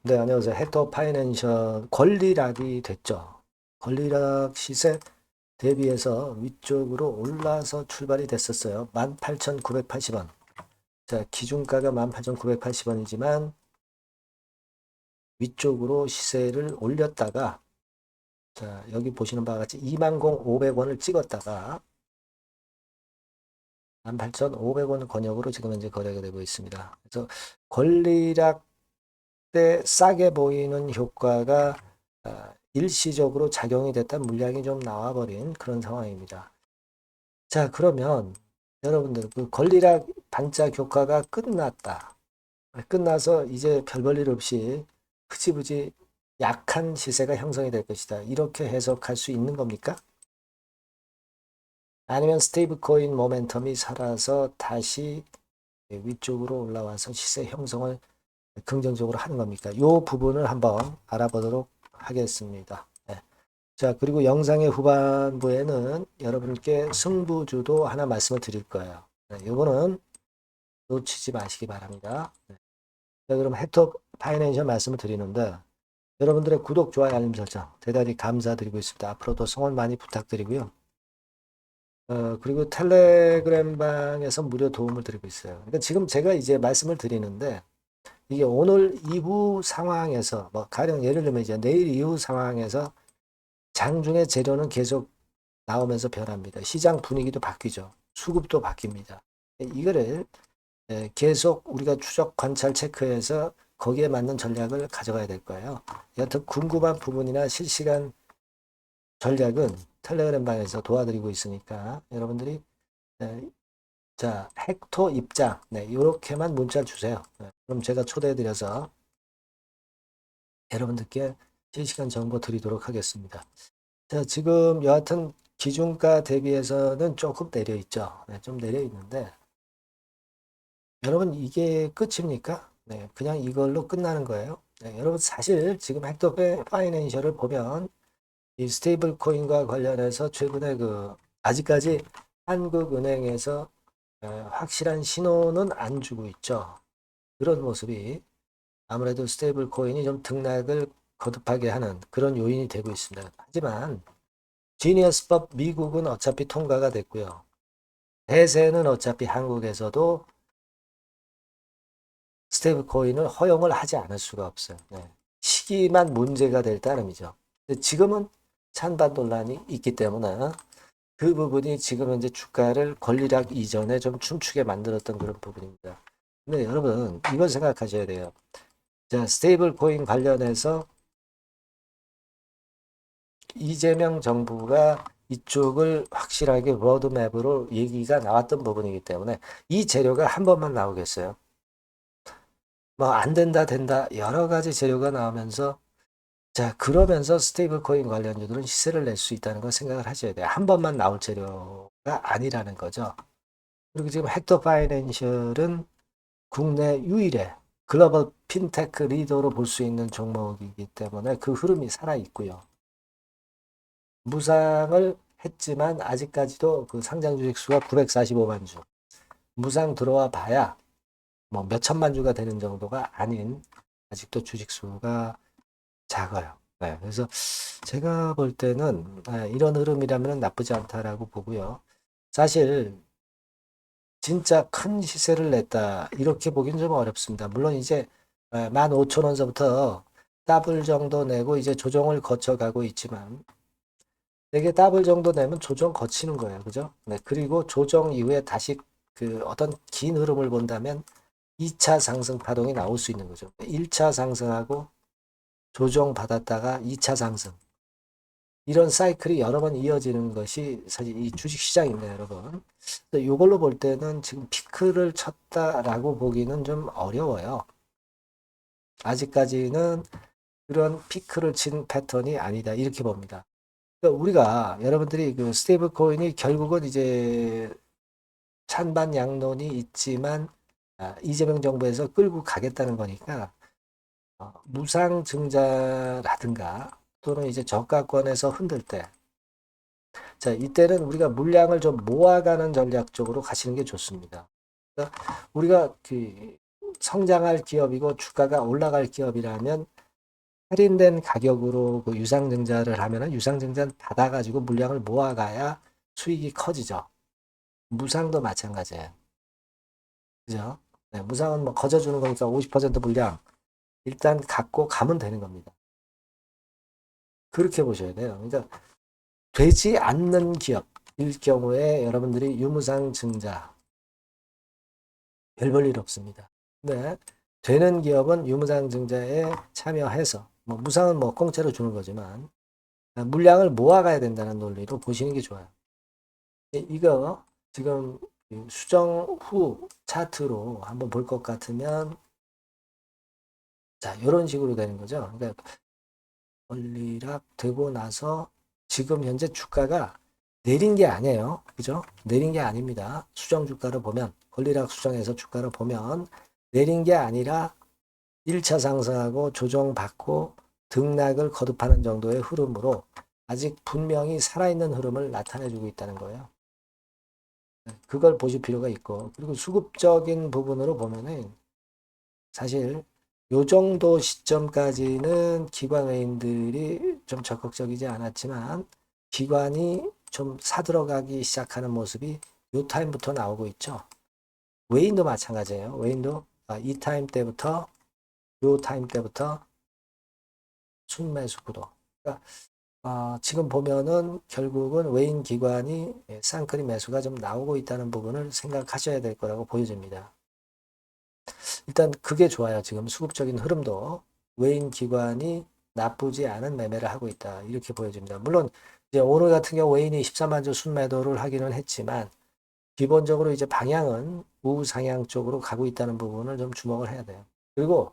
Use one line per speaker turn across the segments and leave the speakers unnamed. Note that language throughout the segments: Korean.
네, 안녕하세요. 헥터 파이낸셜 권리락이 됐죠. 권리락 시세 대비해서 위쪽으로 올라서 출발이 됐었어요. 18,980원. 자, 기준가가 18,980원이지만 위쪽으로 시세를 올렸다가 자, 여기 보시는 바와 같이 25,500원을 찍었다가 18,500원 권역으로 지금 현재 거래가 되고 있습니다. 그래서 권리락 때 싸게 보이는 효과가 일시적으로 작용이 됐던 물량이 좀 나와버린 그런 상황입니다. 자, 그러면 여러분들 그 권리락 반짝 효과가 끝났다. 끝나서 이제 별 볼일 없이 흐지부지 약한 시세가 형성이 될 것이다. 이렇게 해석할 수 있는 겁니까? 아니면 스테이블 코인 모멘텀이 살아서 다시 위쪽으로 올라와서 시세 형성을 긍정적으로 하는 겁니까? 이 부분을 한번 알아보도록 하겠습니다. 네. 자, 그리고 영상의 후반부에는 여러분께 승부주도 하나 말씀을 드릴 거예요. 네, 이거는 놓치지 마시기 바랍니다. 네. 자, 그럼 헥터 파이낸셜 말씀을 드리는데 여러분들의 구독, 좋아요, 알림 설정 대단히 감사드리고 있습니다. 앞으로도 성원 많이 부탁드리고요. 그리고 텔레그램 방에서 무료 도움을 드리고 있어요. 그러니까 지금 제가 이제 말씀을 드리는데 이게 오늘 이후 상황에서 뭐 가령 예를 들면 이제 내일 이후 상황에서 장중에 재료는 계속 나오면서 변합니다. 시장 분위기도 바뀌죠. 수급도 바뀝니다. 이거를 계속 우리가 추적 관찰 체크해서 거기에 맞는 전략을 가져가야 될 거예요. 여튼 궁금한 부분이나 실시간 전략은 텔레그램 방에서 도와드리고 있으니까 여러분들이 자, 헥토 입장 네, 이렇게만 문자 주세요. 그럼 제가 초대해드려서 여러분들께 실시간 정보 드리도록 하겠습니다. 자, 지금 여하튼 기준가 대비해서는 조금 내려 있죠. 네, 좀 내려 있는데 여러분 이게 끝입니까? 네, 그냥 이걸로 끝나는 거예요. 네, 여러분 사실 지금 헥터 파이낸셜을 보면 이 스테이블 코인과 관련해서 최근에 그 아직까지 한국은행에서 확실한 신호는 안 주고 있죠. 그런 모습이 아무래도 스테이블 코인이 좀 등락을 거듭하게 하는 그런 요인이 되고 있습니다. 하지만 지니어스법 미국은 어차피 통과가 됐고요. 대세는 어차피 한국에서도 스테이블 코인을 허용을 하지 않을 수가 없어요. 네. 시기만 문제가 될 따름이죠. 지금은 찬반 논란이 있기 때문에 그 부분이 지금 현재 주가를 권리락 이전에 좀 춤추게 만들었던 그런 부분입니다. 근데 여러분 이걸 생각하셔야 돼요. 자, 스테이블 코인 관련해서 이재명 정부가 이쪽을 확실하게 로드맵으로 얘기가 나왔던 부분이기 때문에 이 재료가 한 번만 나오겠어요. 뭐 안 된다 된다 여러 가지 재료가 나오면서 자 그러면서 스테이블 코인 관련주들은 시세를 낼 수 있다는 걸 생각을 하셔야 돼요. 한 번만 나올 재료가 아니라는 거죠. 그리고 지금 헥터 파이낸셜은 국내 유일의 글로벌 핀테크 리더로 볼 수 있는 종목이기 때문에 그 흐름이 살아 있고요. 무상을 했지만 아직까지도 그 상장 주식 수가 945만 주. 무상 들어와 봐야 뭐 몇천만 주가 되는 정도가 아닌 아직도 주식 수가 작아요. 네, 그래서 제가 볼 때는 이런 흐름이라면 나쁘지 않다라고 보고요. 사실 진짜 큰 시세를 냈다 이렇게 보기는 좀 어렵습니다. 물론 이제 15,000원서부터 더블 정도 내고 이제 조정을 거쳐가고 있지만 되게 더블 정도 내면 조정 거치는 거예요. 그죠? 네, 그리고 조정 이후에 다시 그 어떤 긴 흐름을 본다면 2차 상승 파동이 나올 수 있는 거죠. 1차 상승하고 조정 받았다가 2차 상승. 이런 사이클이 여러 번 이어지는 것이 사실 이 주식 시장입니다, 여러분. 이걸로 볼 때는 지금 피크를 쳤다라고 보기는 좀 어려워요. 아직까지는 그런 피크를 친 패턴이 아니다. 이렇게 봅니다. 그러니까 우리가 여러분들이 그 스테이블 코인이 결국은 이제 찬반 양론이 있지만 이재명 정부에서 끌고 가겠다는 거니까 무상 증자라든가 또는 이제 저가권에서 흔들 때 자, 이때는 우리가 물량을 좀 모아가는 전략적으로 가시는 게 좋습니다. 그러니까 우리가 그 성장할 기업이고 주가가 올라갈 기업이라면 할인된 가격으로 그 유상증자를 하면은 유상증자는 받아가지고 물량을 모아가야 수익이 커지죠. 무상도 마찬가지예요. 그죠? 네, 무상은 뭐 거저주는 거니까 50% 물량 일단 갖고 가면 되는 겁니다. 그렇게 보셔야 돼요. 그러니까 되지 않는 기업일 경우에 여러분들이 유무상 증자 별 볼 일 없습니다. 근데 되는 기업은 유무상 증자에 참여해서 뭐 무상은 뭐 공짜로 주는 거지만 물량을 모아가야 된다는 논리로 보시는 게 좋아요. 이거 지금 수정 후 차트로 한번 볼 것 같으면 자 이런 식으로 되는 거죠. 그러니까 권리락 되고 나서 지금 현재 주가가 내린 게 아니에요. 그죠? 내린 게 아닙니다. 수정 주가를 보면 권리락 수정해서 주가를 보면 내린 게 아니라 1차 상승하고 조정받고 등락을 거듭하는 정도의 흐름으로 아직 분명히 살아있는 흐름을 나타내주고 있다는 거예요. 그걸 보실 필요가 있고 그리고 수급적인 부분으로 보면은 사실 요 정도 시점까지는 기관 외인들이 좀 적극적이지 않았지만 기관이 좀 사들어가기 시작하는 모습이 요 타임부터 나오고 있죠. 외인도 마찬가지예요. 외인도 이 타임 때부터 요 타임 때부터 순매수 구도. 그러니까 지금 보면은 결국은 외인 기관이 쌍끌이 매수가 좀 나오고 있다는 부분을 생각하셔야 될 거라고 보여집니다. 일단 그게 좋아요. 지금 수급적인 흐름도 외인 기관이 나쁘지 않은 매매를 하고 있다. 이렇게 보여집니다. 물론 이제 오늘 같은 경우 외인이 13만 주 순매도를 하기는 했지만 기본적으로 이제 방향은 우상향 쪽으로 가고 있다는 부분을 좀 주목을 해야 돼요. 그리고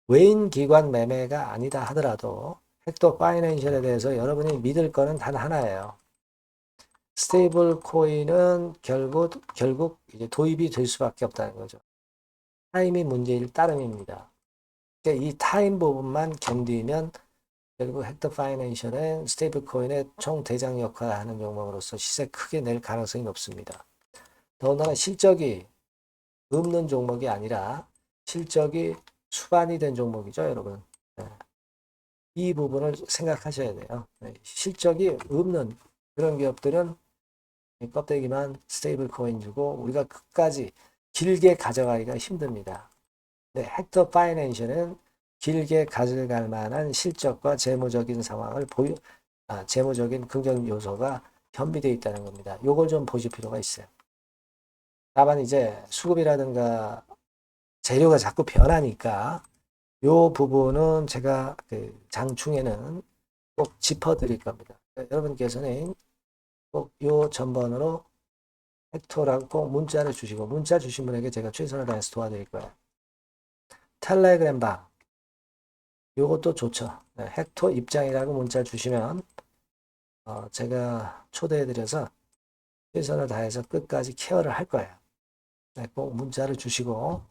외인 기관 매매가 아니다 하더라도 헥터 파이낸셜에 대해서 여러분이 믿을 거는 단 하나예요. 스테이블 코인은 결국 이제 도입이 될 수밖에 없다는 거죠. 타임이 문제일 따름입니다. 그러니까 이 타임 부분만 견디면 결국 헥터 파이낸셜은 스테이블 코인의 총 대장 역할을 하는 종목으로서 시세 크게 낼 가능성이 높습니다. 더군다나 실적이 없는 종목이 아니라 실적이 수반이 된 종목이죠, 여러분. 네. 이 부분을 생각하셔야 돼요. 네. 실적이 없는 그런 기업들은 껍데기만 스테이블 코인 주고 우리가 끝까지 길게 가져가기가 힘듭니다. 네, 헥터 파이낸셜은 길게 가져갈 만한 실적과 재무적인 상황을 재무적인 긍정 요소가 현비되어 있다는 겁니다. 요걸 좀 보실 필요가 있어요. 다만 이제 수급이라든가 재료가 자꾸 변하니까 요 부분은 제가 그 장중에는 꼭 짚어드릴 겁니다. 여러분께서는 꼭 요 전번으로 헥토라고 꼭 문자를 주시고 문자 주신 분에게 제가 최선을 다해서 도와드릴 거예요. 텔레그램 방 요것도 좋죠. 네, 헥토 입장이라고 문자 주시면 제가 초대해드려서 최선을 다해서 끝까지 케어를 할 거예요. 네, 꼭 문자를 주시고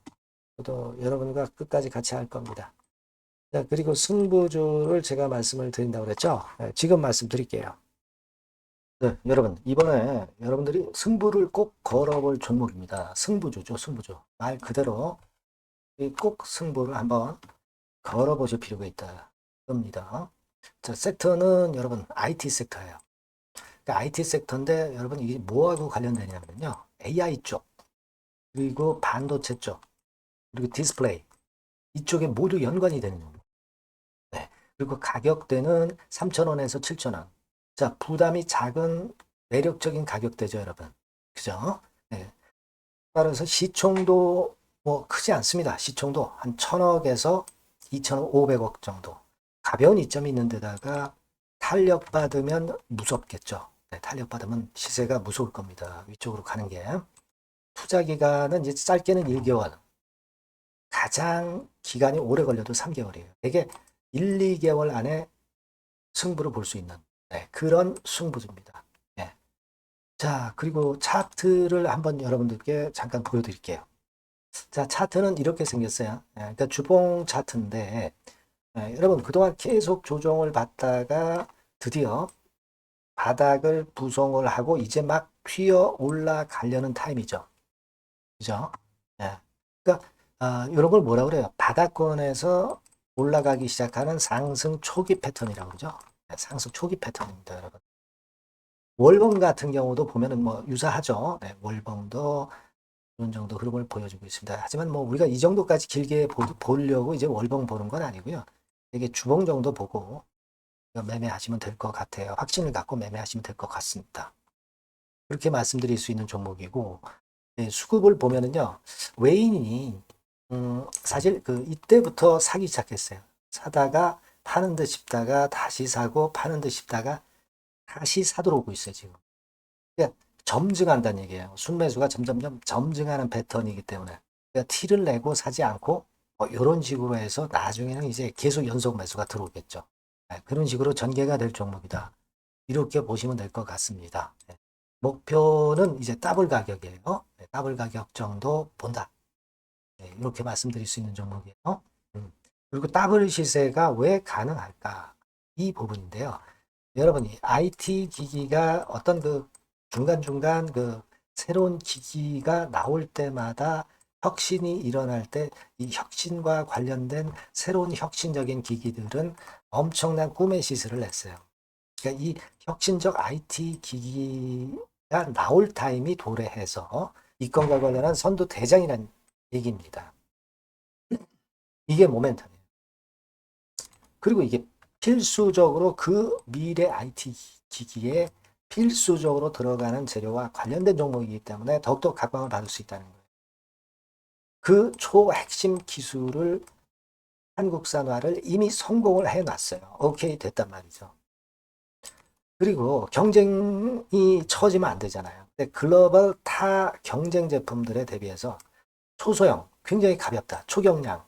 또 여러분과 끝까지 같이 할 겁니다. 자, 그리고 승부주를 제가 말씀을 드린다고 그랬죠. 네, 지금 말씀드릴게요. 네, 여러분 이번에 여러분들이 승부를 꼭 걸어볼 종목입니다. 승부주죠, 승부주. 말 그대로 꼭 승부를 한번 걸어보실 필요가 있다. 겁니다. 자, 섹터는 여러분 IT 섹터예요. 그러니까 IT 섹터인데 여러분 이게 뭐하고 관련되냐면요. AI 쪽, 그리고 반도체 쪽, 그리고 디스플레이 이쪽에 모두 연관이 되는 겁니다. 네. 그리고 가격대는 3,000원에서 7,000원. 자, 부담이 작은 매력적인 가격대죠, 여러분. 그죠? 네. 따라서 시총도 뭐 크지 않습니다. 시총도 한 1,000억에서 2,500억 정도. 가벼운 이점이 있는 데다가 탄력받으면 무섭겠죠. 네, 탄력받으면 시세가 무서울 겁니다. 위쪽으로 가는 게. 투자 기간은 이제 짧게는 1개월. 가장 기간이 오래 걸려도 3개월이에요. 되게 1, 2개월 안에 승부를 볼 수 있는 그런 승부입니다. 네. 자, 그리고 차트를 한번 여러분들께 잠깐 보여드릴게요. 자, 차트는 이렇게 생겼어요. 그러니까 주봉 차트인데 여러분 그동안 계속 조정을 받다가 드디어 바닥을 부송을 하고 이제 막 튀어 올라가려는 타임이죠. 그죠? 예. 그러니까 이런 걸 뭐라 그래요? 바닥권에서 올라가기 시작하는 상승 초기 패턴이라고 그러죠. 네, 상승 초기 패턴입니다, 여러분. 월봉 같은 경우도 보면은 뭐 유사하죠. 네, 월봉도 이런 정도 흐름을 보여주고 있습니다. 하지만 뭐 우리가 이 정도까지 길게 보려고 이제 월봉 보는 건 아니고요. 이게 주봉 정도 보고 매매하시면 될 것 같아요. 확신을 갖고 매매하시면 될 것 같습니다. 그렇게 말씀드릴 수 있는 종목이고, 네, 수급을 보면은요, 외인이 사실 그 이때부터 사기 시작했어요. 사다가 파는 듯 싶다가 다시 사고 파는 듯 싶다가 다시 사도록 오고 있어요, 지금. 그러니까 점증한다는 얘기예요. 순매수가 점점점 점증하는 패턴이기 때문에. 그러니까 티를 내고 사지 않고 이런 식으로 해서 나중에는 이제 계속 연속 매수가 들어오겠죠. 네, 그런 식으로 전개가 될 종목이다. 이렇게 보시면 될 것 같습니다. 네. 목표는 이제 더블 가격이에요. 네, 더블 가격 정도 본다. 네, 이렇게 말씀드릴 수 있는 종목이에요. 그리고 더블 시세가 왜 가능할까? 이 부분인데요. 여러분이 IT 기기가 어떤 그 중간중간 그 새로운 기기가 나올 때마다 혁신이 일어날 때 이 혁신과 관련된 새로운 혁신적인 기기들은 엄청난 꿈의 시세를 냈어요. 그러니까 이 혁신적 IT 기기가 나올 타임이 도래해서 이건과 관련한 선도 대장이라는 얘기입니다. 이게 모멘텀이에요. 그리고 이게 필수적으로 그 미래 IT 기기에 필수적으로 들어가는 재료와 관련된 종목이기 때문에 더욱더 각광을 받을 수 있다는 거예요. 그 초핵심 기술을 한국산화를 이미 성공을 해놨어요. 오케이 됐단 말이죠. 그리고 경쟁이 처지면 안 되잖아요. 근데 글로벌 타 경쟁 제품들에 대비해서 초소형, 굉장히 가볍다. 초경량.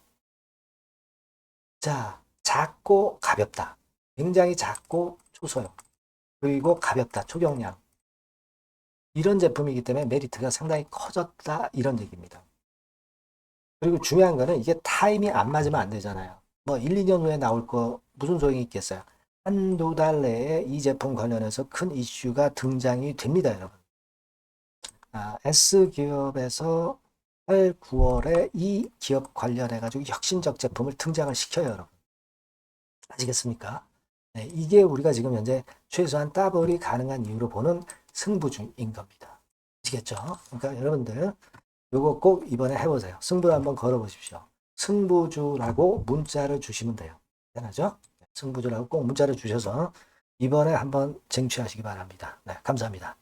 자, 작고 가볍다. 굉장히 작고 초소형. 그리고 가볍다. 초경량. 이런 제품이기 때문에 메리트가 상당히 커졌다. 이런 얘기입니다. 그리고 중요한 거는 이게 타임이 안 맞으면 안 되잖아요. 뭐 1, 2년 후에 나올 거 무슨 소용이 있겠어요. 한두 달 내에 이 제품 관련해서 큰 이슈가 등장이 됩니다, 여러분. S기업에서 8, 9월에 이 기업 관련해가지고 혁신적 제품을 등장을 시켜요, 여러분. 아시겠습니까? 네, 이게 우리가 지금 현재 최소한 더블이 가능한 이유로 보는 승부주인 겁니다. 아시겠죠? 그러니까 여러분들 요거 꼭 이번에 해보세요. 승부를 한번 걸어보십시오. 승부주라고 문자를 주시면 돼요. 되나죠? 승부주라고 꼭 문자를 주셔서 이번에 한번 쟁취하시기 바랍니다. 네, 감사합니다.